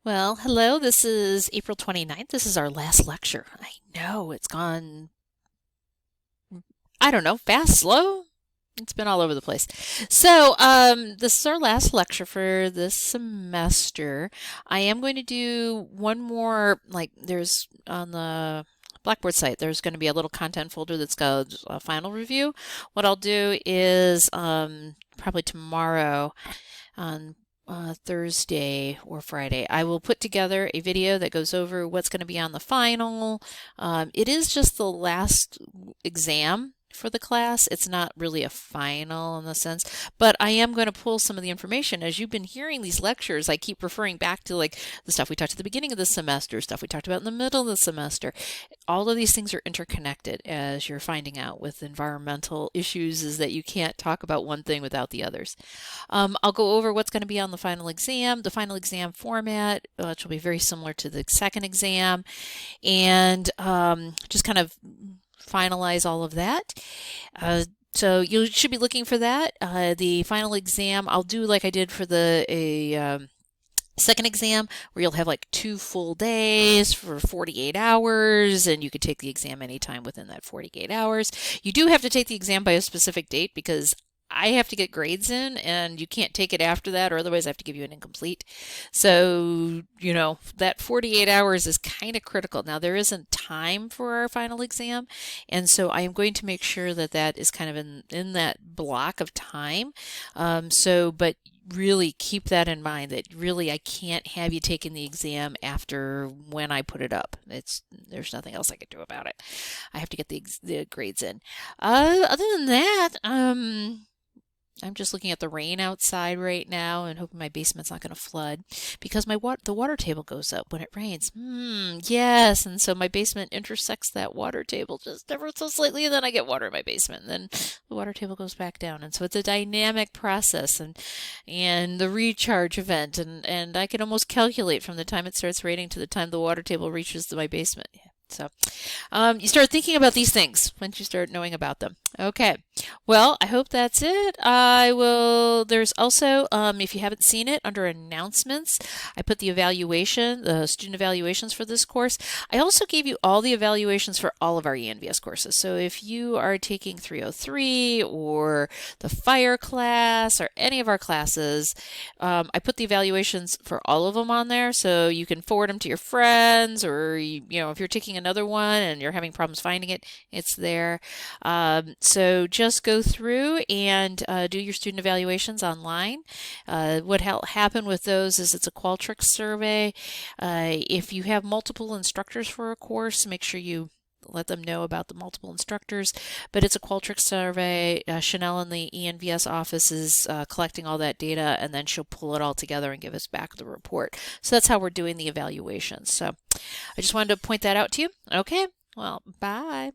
Well, hello, this is April 29th. This is our last lecture. I know it's gone, I don't know, fast, slow. It's been all over the place. This is our last lecture for this semester. I am going to do one more, like, there's on the Blackboard site, there's going to be a little content folder that's got a final review. What I'll do is probably tomorrow on Thursday or Friday, I will put together a video that goes over what's going to be on the final. It is just the last exam for the class. It's not really a final in the sense, but I am going to pull some of the information. As you've been hearing these lectures, I keep referring back to like the stuff we talked at the beginning of the semester, stuff we talked about in the middle of the semester. All of these things are interconnected, as you're finding out with environmental issues, is that you can't talk about one thing without the others. I'll go over what's going to be on the final exam format, which will be very similar to the second exam, and just kind of finalize all of that. So you should be looking for that. The final exam, I'll do like I did for the second exam, where you'll have like 2 full days for 48 hours, and you could take the exam anytime within that 48 hours. You do have to take the exam by a specific date because I have to get grades in, and you can't take it after that, or otherwise I have to give you an incomplete. So, that 48 hours is kind of critical. Now, there isn't time for our final exam, and so I am going to make sure that that is kind of in that block of time. But really keep that in mind that really I can't have you taking the exam after when I put it up. There's nothing else I can do about it. I have to get the grades in. Other than that, I'm just looking at the rain outside right now and hoping my basement's not going to flood because the water table goes up when it rains. Yes, and so my basement intersects that water table just ever so slightly, and then I get water in my basement, and then the water table goes back down, and so it's a dynamic process, and the recharge event, and I can almost calculate from the time it starts raining to the time the water table reaches my basement. So, you start thinking about these things once you start knowing about them. Okay. Well, I hope that's it. There's also, if you haven't seen it, under announcements, I put the student evaluations for this course. I also gave you all the evaluations for all of our ENVS courses. So if you are taking 303 or the fire class or any of our classes, I put the evaluations for all of them on there so you can forward them to your friends, or, if you're taking another one and you're having problems finding it, it's there. So just go through and do your student evaluations online. What happen with those is it's a Qualtrics survey. If you have multiple instructors for a course, make sure you let them know about the multiple instructors, but it's a Qualtrics survey. Chanel in the ENVS office is collecting all that data, and then she'll pull it all together and give us back the report. So that's how we're doing the evaluations. So I just wanted to point that out to you. Okay, well, bye.